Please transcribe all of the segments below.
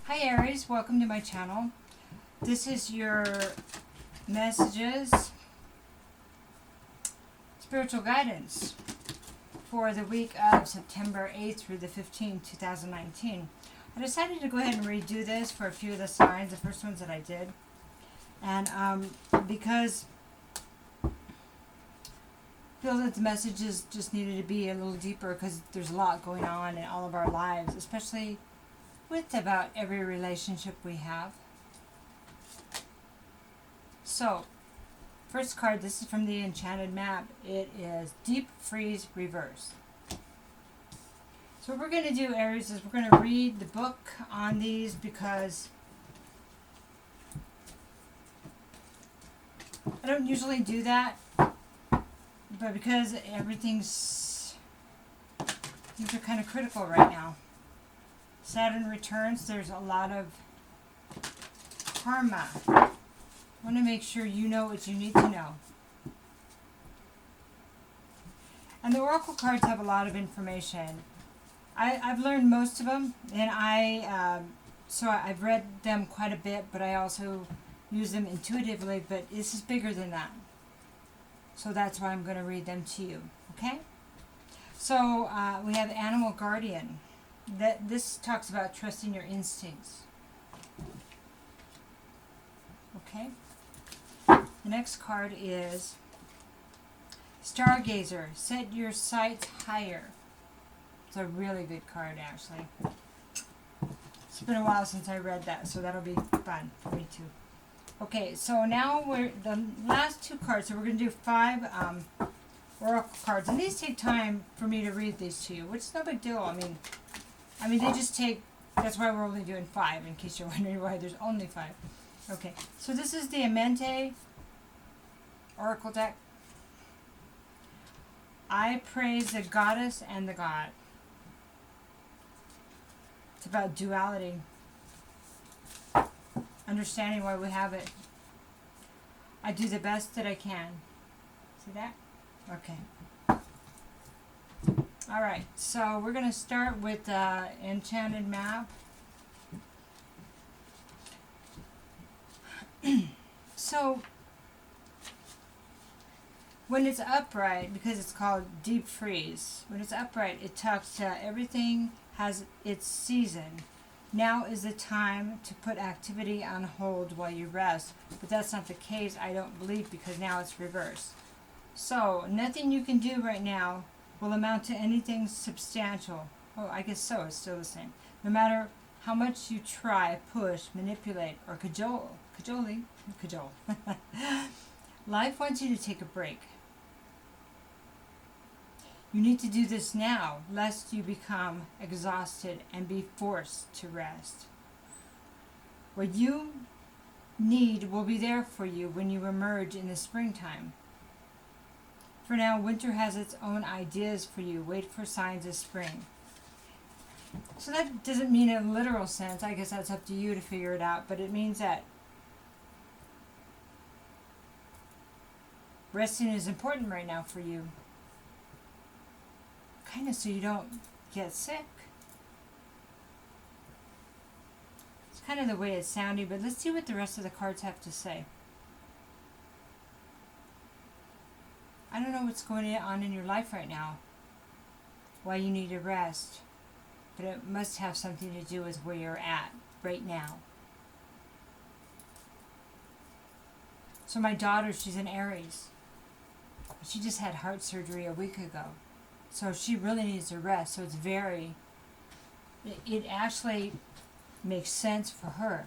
Hi Aries, welcome to my channel. This is your messages, spiritual guidance for the week of September 8th through the 15th, 2019. I decided to go ahead and redo this for a few of the signs, the first ones that I did. And because I feel that the messages just needed to be a little deeper because there's a lot going on in all of our lives, especially with about every relationship we have. So, first card, this is from the Enchanted Map. It is Deep Freeze Reverse. So what we're going to do, Aries, is we're going to read the book on these because I don't usually do that, but because things are kind of critical right now. Saturn returns, there's a lot of karma. I want to make sure you know what you need to know. And the Oracle cards have a lot of information. I've learned most of them, and I've read them quite a bit, but I also use them intuitively, but this is bigger than that. So that's why I'm going to read them to you, okay? So we have Animal Guardian. This talks about trusting your instincts. Okay. The next card is Stargazer. Set your sights higher. It's a really good card, actually. It's been a while since I read that, so that'll be fun for me too. Okay, so now we're the last two cards. So we're going to do 5 Oracle cards, and these take time for me to read these to you, which is no big deal. I mean, they just take, that's why we're only doing 5, in case you're wondering why there's only 5. Okay, so this is the Amente Oracle deck. I praise the goddess and the god. It's about duality. Understanding why we have it. I do the best that I can. See that? Okay. Alright, so we're going to start with the Enchanted Map. So, when it's upright, because it's called Deep Freeze, when it's upright, it talks to everything has its season. Now is the time to put activity on hold while you rest. But that's not the case, I don't believe, because now it's reversed. So, nothing you can do right now will amount to anything substantial. Oh, I guess so, it's still the same. No matter how much you try, push, manipulate, or cajole. Life wants you to take a break. You need to do this now, lest you become exhausted and be forced to rest. What you need will be there for you when you emerge in the springtime. For now, winter has its own ideas for you. Wait for signs of spring. So that doesn't mean in a literal sense. I guess that's up to you to figure it out. But it means that resting is important right now for you. Kind of so you don't get sick. It's kind of the way it's sounding, but let's see what the rest of the cards have to say. I don't know what's going on in your life right now, why you need to rest, but it must have something to do with where you're at right now. So my daughter, she's an Aries. She just had heart surgery a week ago. So she really needs to rest. So it actually makes sense for her.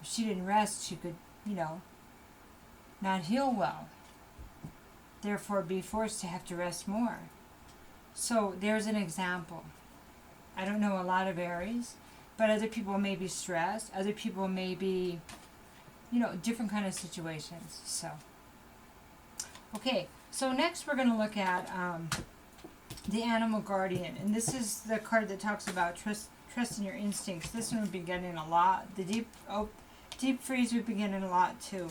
If she didn't rest, she could, not heal well. Therefore be forced to have to rest more. So there's an example. I don't know a lot of Aries, but other people may be stressed. Other people may be, different kind of situations. So, okay. So next we're going to look at the Animal Guardian. And this is the card that talks about trusting your instincts. This one we've been getting a lot. The Deep Freeze we've been getting a lot too.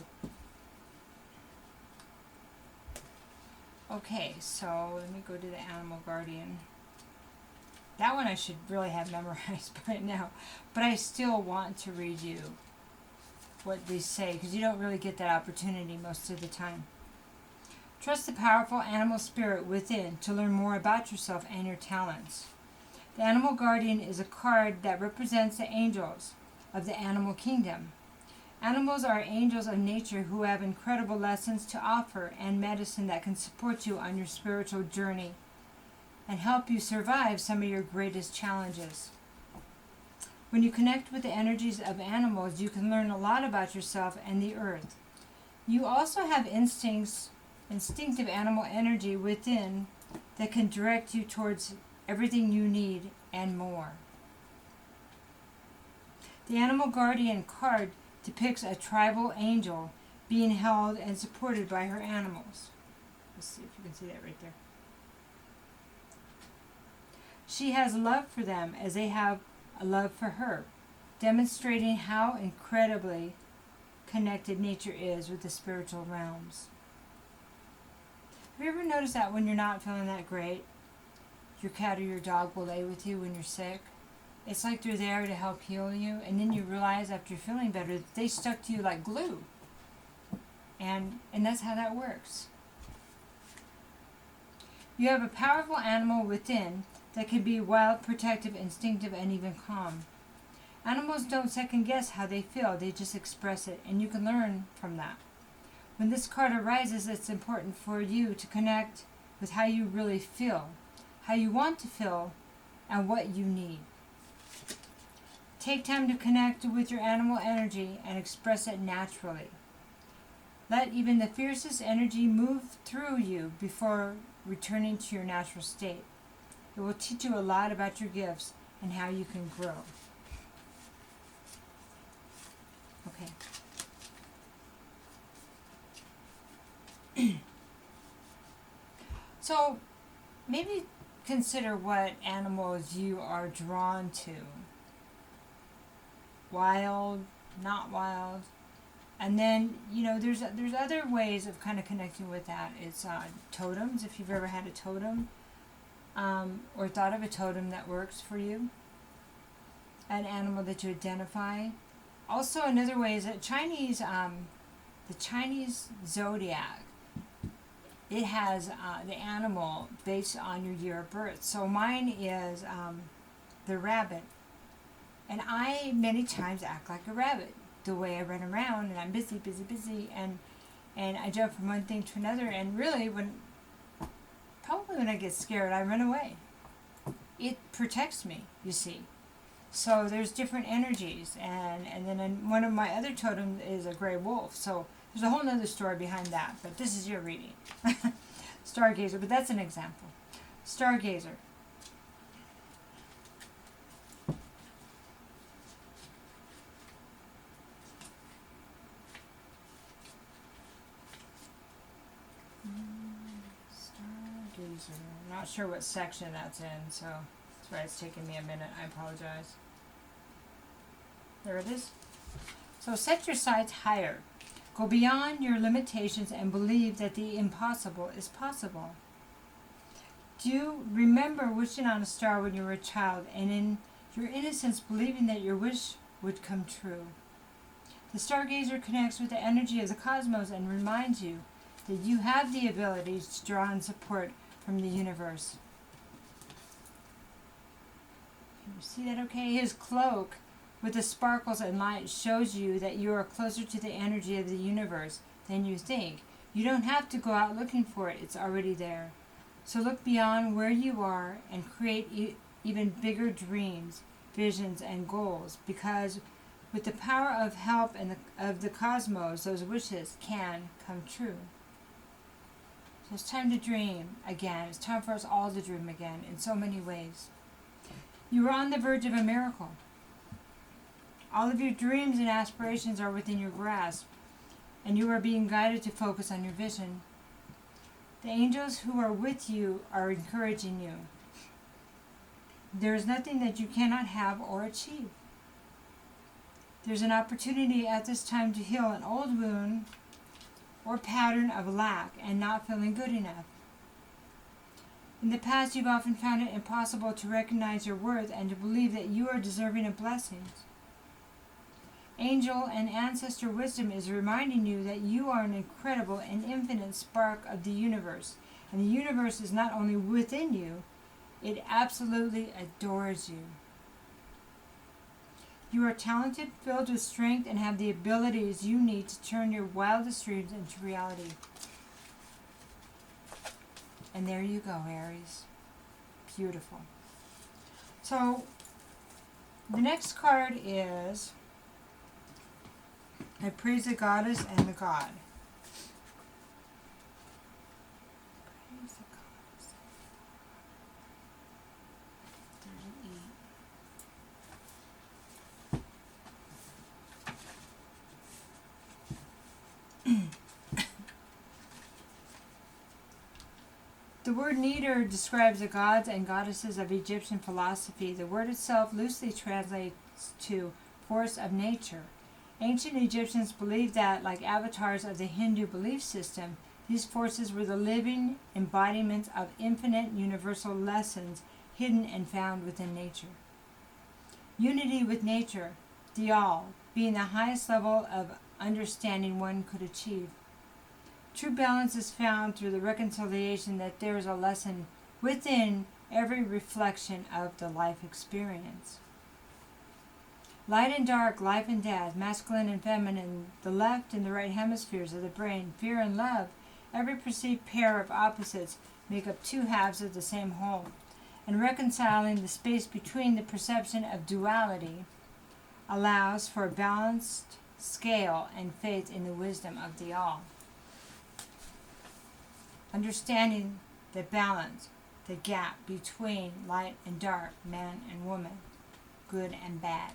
Okay, so let me go to the Animal Guardian. That one I should really have memorized by now. But I still want to read you what they say, because you don't really get that opportunity most of the time. Trust the powerful animal spirit within to learn more about yourself and your talents. The Animal Guardian is a card that represents the angels of the animal kingdom. Animals are angels of nature who have incredible lessons to offer and medicine that can support you on your spiritual journey and help you survive some of your greatest challenges. When you connect with the energies of animals, you can learn a lot about yourself and the earth. You also have instinctive animal energy within that can direct you towards everything you need and more. The Animal Guardian card depicts a tribal angel being held and supported by her animals. Let's see if you can see that right there. She has love for them as they have a love for her, demonstrating how incredibly connected nature is with the spiritual realms. Have you ever noticed that when you're not feeling that great, your cat or your dog will lay with you when you're sick? It's like they're there to help heal you, and then you realize after you're feeling better that they stuck to you like glue. And that's how that works. You have a powerful animal within that can be wild, protective, instinctive, and even calm. Animals don't second guess how they feel, they just express it, and you can learn from that. When this card arises, it's important for you to connect with how you really feel, how you want to feel, and what you need. Take time to connect with your animal energy and express it naturally. Let even the fiercest energy move through you before returning to your natural state. It will teach you a lot about your gifts and how you can grow. Okay. So, maybe consider what animals you are drawn to. Wild, not wild. And then, there's other ways of kind of connecting with that. It's totems, if you've ever had a totem, or thought of a totem that works for you. An animal that you identify. Also, another way is that the Chinese zodiac. It has the animal based on your year of birth. So mine is the rabbit. And I many times act like a rabbit. The way I run around and I'm busy, and I jump from one thing to another. And really, probably when I get scared, I run away. It protects me, you see. So there's different energies. And then one of my other totems is a gray wolf. So there's a whole other story behind that. But this is your reading. Stargazer, but that's an example. Stargazer. I'm not sure what section that's in, so that's why it's taking me a minute. I apologize. There it is. So set your sights higher. Go beyond your limitations and believe that the impossible is possible. Do you remember wishing on a star when you were a child and in your innocence believing that your wish would come true? The stargazer connects with the energy of the cosmos and reminds you that you have the ability to draw on support from the universe. Can you see that okay? His cloak with the sparkles and light shows you that you are closer to the energy of the universe than you think. You don't have to go out looking for it. It's already there. So look beyond where you are and create even bigger dreams, visions, and goals, because with the power of help and of the cosmos, those wishes can come true. So it's time to dream again. It's time for us all to dream again in so many ways. You are on the verge of a miracle. All of your dreams and aspirations are within your grasp, and you are being guided to focus on your vision. The angels who are with you are encouraging you. There is nothing that you cannot have or achieve. There's an opportunity at this time to heal an old wound or pattern of lack and not feeling good enough. In the past, you've often found it impossible to recognize your worth and to believe that you are deserving of blessings. Angel and ancestor wisdom is reminding you that you are an incredible and infinite spark of the universe, and the universe is not only within you, it absolutely adores you. You are talented, filled with strength, and have the abilities you need to turn your wildest dreams into reality. And there you go, Aries. Beautiful. So, the next card is I praise the goddess and the god. Praise the goddess. There's an E. The word Neter describes the gods and goddesses of Egyptian philosophy. The word itself loosely translates to force of nature. Ancient Egyptians believed that, like avatars of the Hindu belief system, these forces were the living embodiments of infinite universal lessons hidden and found within nature. Unity with nature, the all, being the highest level of understanding one could achieve. True balance is found through the reconciliation that there is a lesson within every reflection of the life experience. Light and dark, life and death, masculine and feminine, the left and the right hemispheres of the brain, fear and love, every perceived pair of opposites make up two halves of the same whole. And reconciling the space between the perception of duality allows for a balanced scale and faith in the wisdom of the all. Understanding the balance, the gap between light and dark, man and woman, good and bad.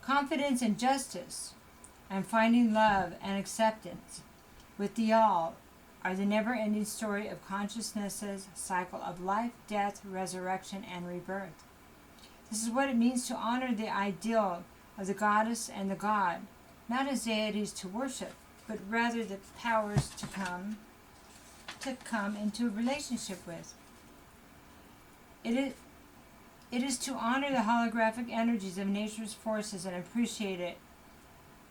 Confidence and justice, and finding love and acceptance with the all are the never-ending story of consciousness's cycle of life, death, resurrection, and rebirth. This is what it means to honor the ideal of the goddess and the god, not as deities to worship, but rather the powers to come into a relationship with. It is to honor the holographic energies of nature's forces and appreciate it,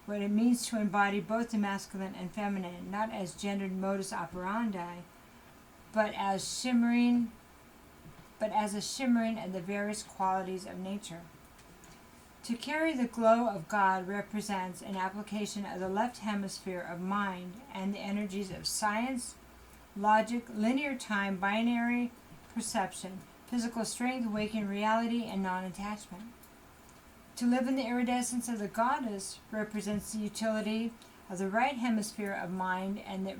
what it means to embody both the masculine and feminine, not as gendered modus operandi, but as a shimmering of the various qualities of nature. To carry the glow of God represents an application of the left hemisphere of mind and the energies of science, logic, linear time, binary perception, physical strength, waking reality, and non-attachment. To live in the iridescence of the goddess represents the utility of the right hemisphere of mind and the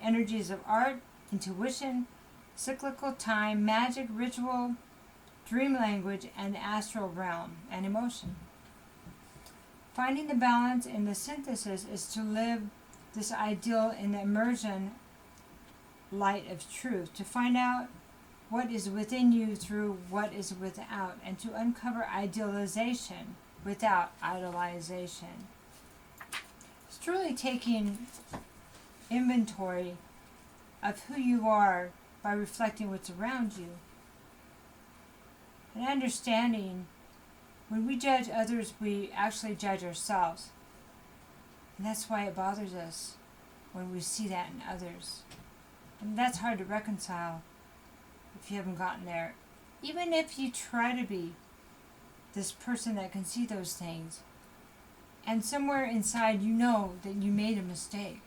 energies of art, intuition, cyclical time, magic, ritual, dream language, and the astral realm, and emotion. Finding the balance in the synthesis is to live this ideal in the immersion light of truth, to find out what is within you through what is without, and to uncover idealization without idolization. It's truly taking inventory of who you are by reflecting what's around you, and understanding when we judge others, we actually judge ourselves. And that's why it bothers us when we see that in others. And that's hard to reconcile if you haven't gotten there. Even if you try to be this person that can see those things, and somewhere inside you know that you made a mistake,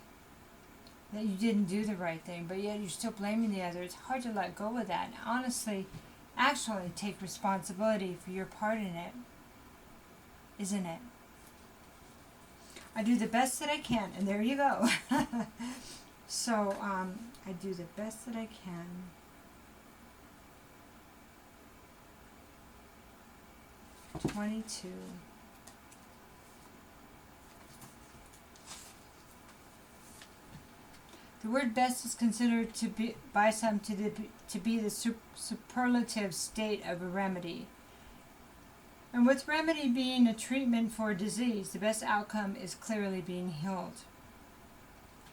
that you didn't do the right thing, but yet you're still blaming the other. It's hard to let go of that and honestly, actually take responsibility for your part in it, isn't it? I do the best that I can, and there you go. So, I do the best that I can. $22. The word best is considered to be by some to be the superlative state of a remedy. And with remedy being a treatment for a disease, the best outcome is clearly being healed.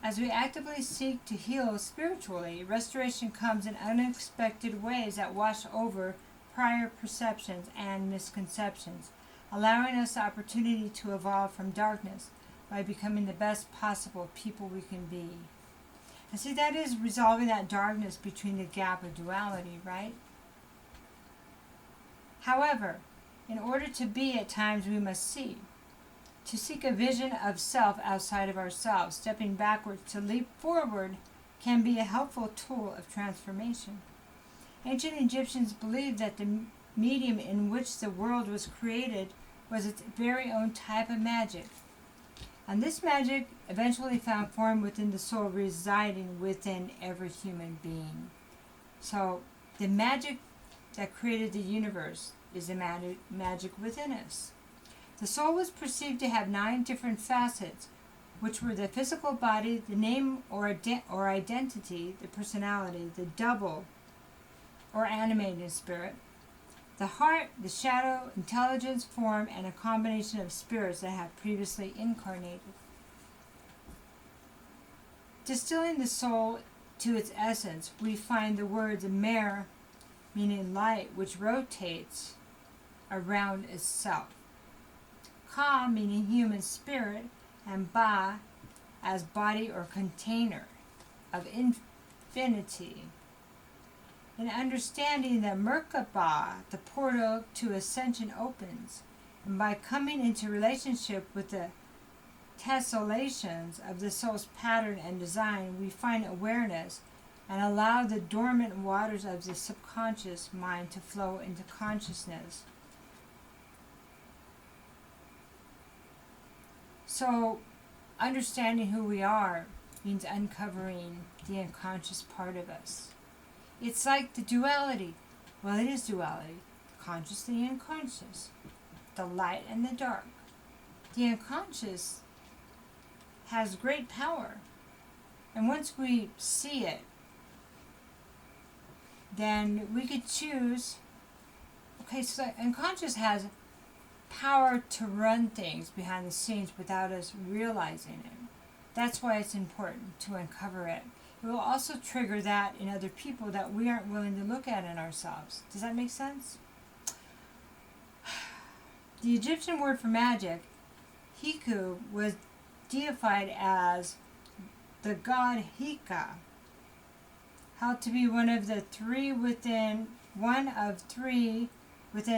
As we actively seek to heal spiritually, restoration comes in unexpected ways that wash over prior perceptions and misconceptions, allowing us the opportunity to evolve from darkness by becoming the best possible people we can be. And see, that is resolving that darkness between the gap of duality, right? However, in order to be, at times we must see. To seek a vision of self outside of ourselves, stepping backwards to leap forward, can be a helpful tool of transformation. Ancient Egyptians believed that the medium in which the world was created was its very own type of magic. And this magic eventually found form within the soul residing within every human being. So the magic that created the universe is the magic within us. The soul was perceived to have 9 different facets, which were the physical body, the name or identity, the personality, the double or animated spirit, the heart, the shadow, intelligence, form, and a combination of spirits that have previously incarnated. Distilling the soul to its essence, we find the words mer, meaning light, which rotates around itself. Ka, meaning human spirit, and Ba, as body or container of infinity. In understanding that Merkaba, the portal to ascension opens, and by coming into relationship with the tessellations of the soul's pattern and design, we find awareness and allow the dormant waters of the subconscious mind to flow into consciousness. So, understanding who we are means uncovering the unconscious part of us. It's like the duality. Well, it is duality. Conscious and the unconscious. The light and the dark. The unconscious has great power. And once we see it, then we could choose. Okay, so the unconscious has power to run things behind the scenes without us realizing it. That's why it's important to uncover it. It will also trigger that in other people that we aren't willing to look at in ourselves. Does that make sense? The Egyptian word for magic, Hiku, was deified as the god Hika, held to be one of three within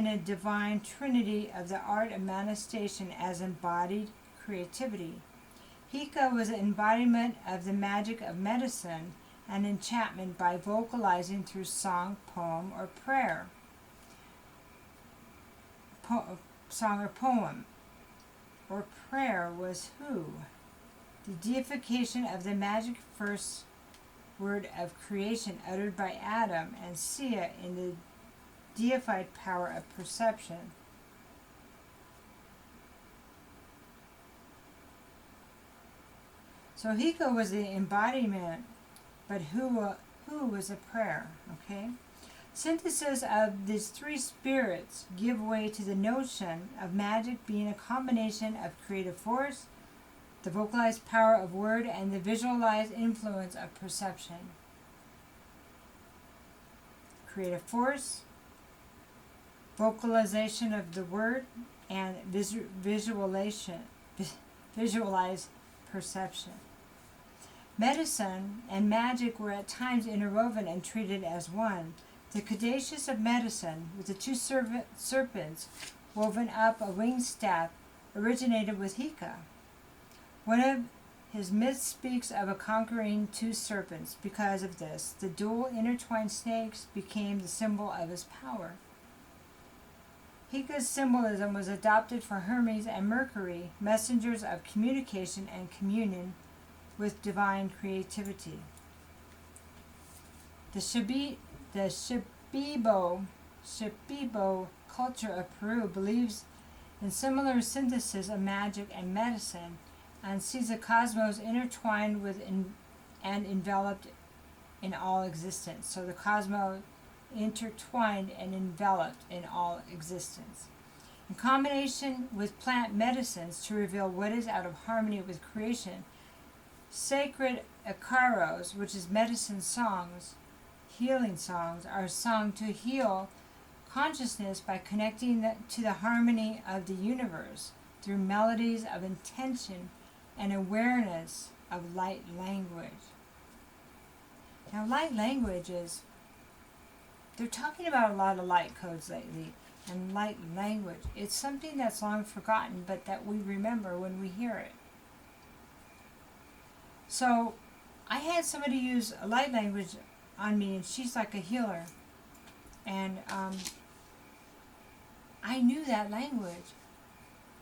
a divine trinity of the art of manifestation as embodied creativity. Hika was an embodiment of the magic of medicine and enchantment by vocalizing through song, poem, or prayer. Song or poem or prayer was Hu, the deification of the magic first word of creation uttered by Adam, and Sayre in the deified power of perception. So Hika was the embodiment, but Hu was a prayer, okay? Synthesis of these 3 spirits give way to the notion of magic being a combination of creative force, the vocalized power of word, and the visualized influence of perception. Creative force, vocalization of the word, and visualized perception. Medicine and magic were at times interwoven and treated as one. The Caduceus of medicine, with the 2 serpents woven up a winged staff, originated with Hika. One of his myths speaks of a conquering 2 serpents. Because of this, the dual intertwined snakes became the symbol of his power. Hika's symbolism was adopted for Hermes and Mercury, messengers of communication and communion with divine creativity. The Shipibo culture of Peru believes in similar synthesis of magic and medicine, and sees the cosmos intertwined with and enveloped in all existence. So the cosmos intertwined and enveloped in all existence. In combination with plant medicines to reveal what is out of harmony with creation, Sacred Icaros, which is medicine songs, healing songs, are sung to heal consciousness by connecting to the harmony of the universe through melodies of intention and awareness of light language. Now, light language is, they're talking about a lot of light codes lately, and light language. It's something that's long forgotten, but that we remember when we hear it. So, I had somebody use a light language on me, and she's like a healer. And I knew that language.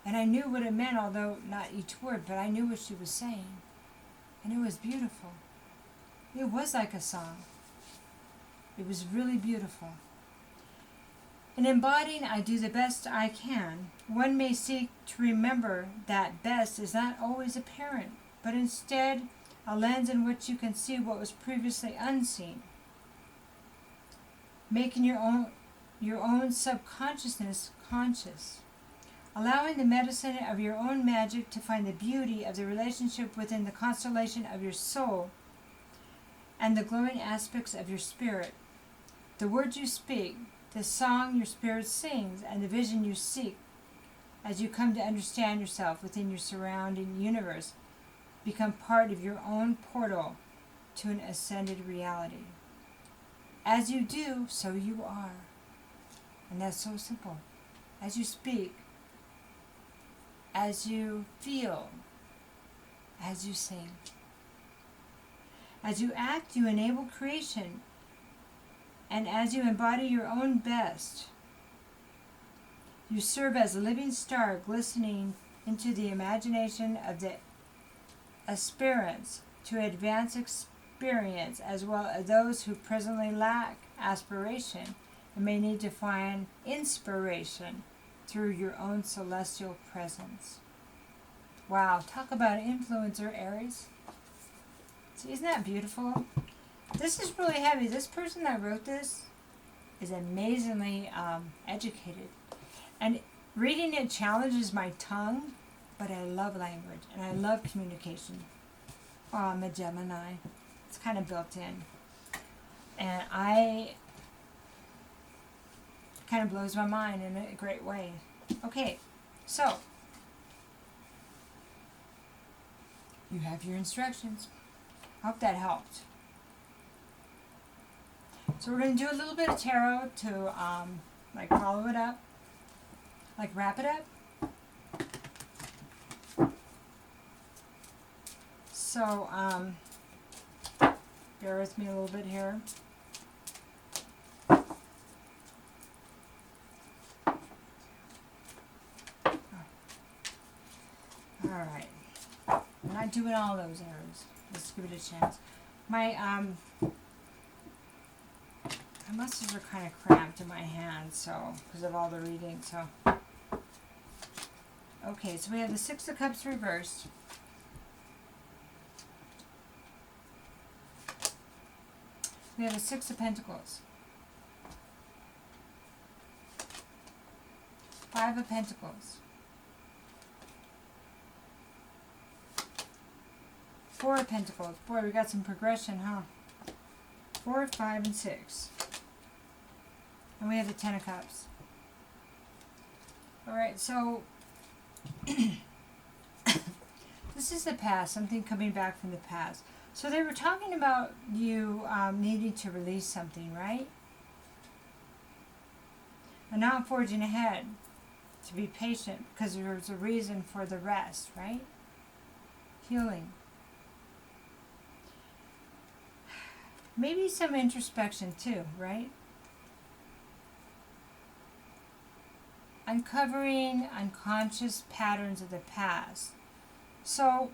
And I knew what it meant, although not each word, but I knew what she was saying. And it was beautiful. It was like a song. It was really beautiful. In embodying I do the best I can, one may seek to remember that best is not always apparent, but instead a lens in which you can see what was previously unseen. Making your own subconsciousness conscious. Allowing the medicine of your own magic to find the beauty of the relationship within the constellation of your soul and the glowing aspects of your spirit. The words you speak, the song your spirit sings, and the vision you seek as you come to understand yourself within your surrounding universe become part of your own portal to an ascended reality. As you do, so you are. And that's so simple. As you speak, as you feel, as you sing. As you act, you enable creation. And as you embody your own best, you serve as a living star glistening into the imagination of the aspirants to advance experience, as well as those who presently lack aspiration and may need to find inspiration through your own celestial presence. Wow, talk about an influencer, Aries. See, isn't that beautiful? This is really heavy. This person that wrote this is amazingly educated. And reading it challenges my tongue, but I love language and I love communication. Oh, I'm a Gemini. It's kind of built in. And it kind of blows my mind in a great way. Okay, so you have your instructions. Hope that helped. So we're going to do a little bit of tarot to follow it up, wrap it up. So bear with me a little bit here. Alright. I'm not doing all those Aries. Let's give it a chance. My muscles are kind of cramped in my hands, so because of all the reading. So okay, so we have the Six of Cups reversed. We have the Six of Pentacles. Five of Pentacles. Four of Pentacles. Boy, we got some progression, huh? 4, 5, and 6. And we have the Ten of Cups. Alright, so this is the past, something coming back from the past. So they were talking about you needing to release something, right? And now I'm forging ahead to be patient because there's a reason for the rest, right? Healing. Maybe some introspection too, right? Uncovering unconscious patterns of the past. So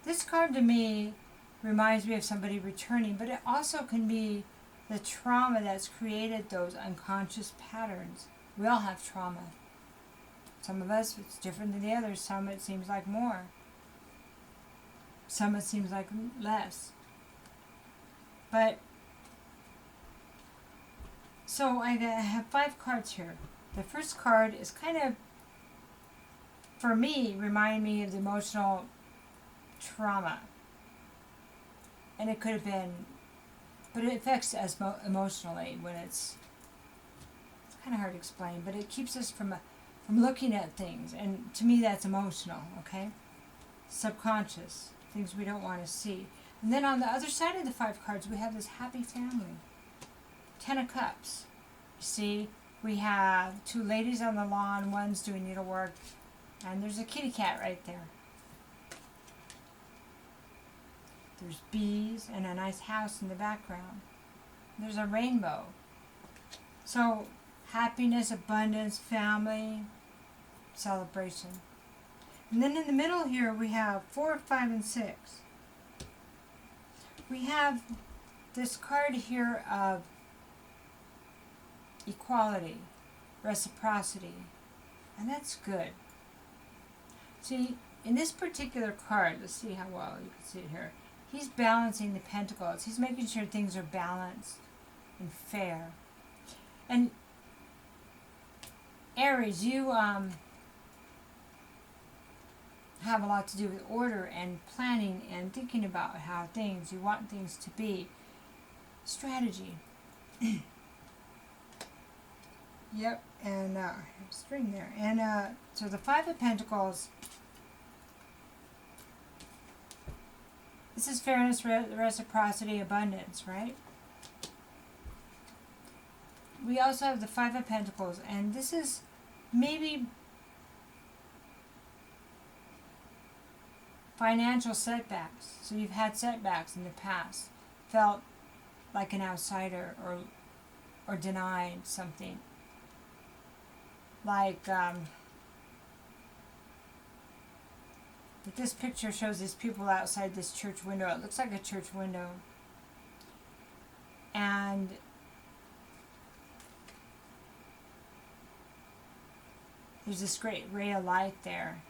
this card to me reminds me of somebody returning, but it also can be the trauma that's created those unconscious patterns. We all have trauma. Some of us, it's different than the others. Some it seems like more. Some it seems like less. But, so I have 5 cards here. The first card is kind of, for me, remind me of the emotional trauma. And it could have been, but it affects us emotionally when it's kind of hard to explain, but it keeps us from looking at things, and to me that's emotional, okay? Subconscious, things we don't want to see. And then on the other side of the 5 cards, we have this happy family. 10 of Cups. You see, we have 2 ladies on the lawn, one's doing needlework, and there's a kitty cat right there. There's bees and a nice house in the background. There's a rainbow. So, happiness, abundance, family, celebration. And then in the middle here we have 4, 5, and 6. We have this card here of equality, reciprocity, and that's good. See, in this particular card, let's see how well you can see it here. He's balancing the pentacles. He's making sure things are balanced and fair. And Aries, you have a lot to do with order and planning and thinking about how you want things to be. Strategy. Yep, and string there. And so the 5 of Pentacles, this is fairness, reciprocity, abundance, right? We also have the 5 of Pentacles, and this is maybe financial setbacks. So you've had setbacks in the past, felt like an outsider or denied something. Like this picture shows these people outside this church window. It looks like a church window. And there's this great ray of light there.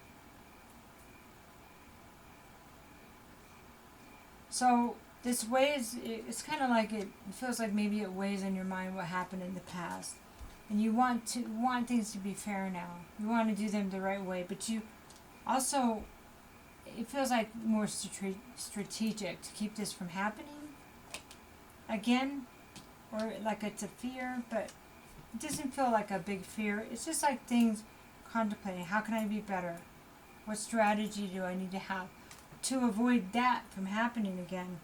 So this weighs, it's kind of like it feels like maybe it weighs on your mind what happened in the past. And you want things to be fair now. You want to do them the right way, but you also, it feels like more strategic to keep this from happening again, or like it's a fear, but it doesn't feel like a big fear. It's just like things contemplating, how can I be better? What strategy do I need to have to avoid that from happening again?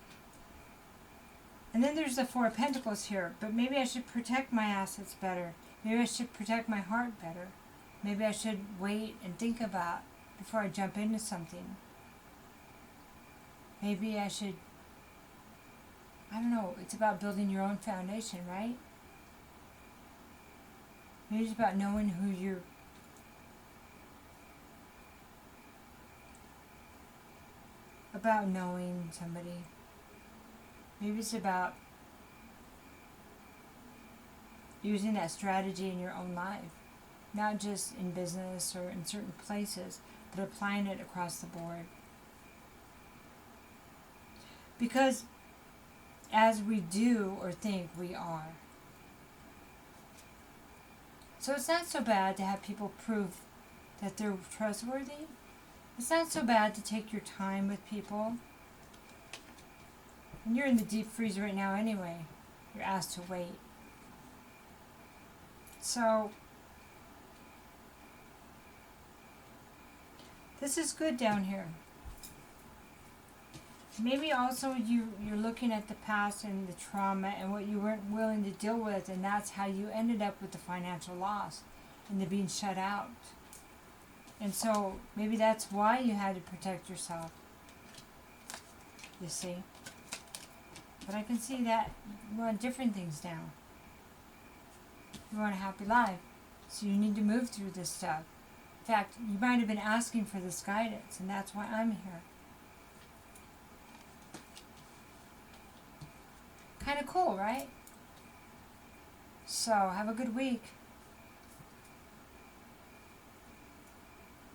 And then there's the 4 of Pentacles here, but maybe I should protect my assets better. Maybe I should protect my heart better. Maybe I should wait and think about before I jump into something. Maybe I should, I don't know, it's about building your own foundation, right? Maybe it's about knowing who you're, about knowing somebody. Maybe it's about using that strategy in your own life, not just in business or in certain places, but applying it across the board. Because as we do or think, we are. So it's not so bad to have people prove that they're trustworthy. It's not so bad to take your time with people. And you're in the deep freeze right now anyway. You're asked to wait. So, this is good down here. Maybe also you're looking at the past and the trauma and what you weren't willing to deal with, and that's how you ended up with the financial loss and the being shut out. And so maybe that's why you had to protect yourself. You see? But I can see that you want different things now. You want a happy life. So you need to move through this stuff. In fact, you might have been asking for this guidance, and that's why I'm here. Kind of cool, right? So, have a good week.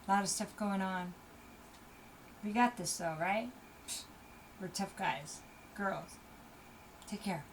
A lot of stuff going on. We got this though, right? We're tough guys. Girls. Take care.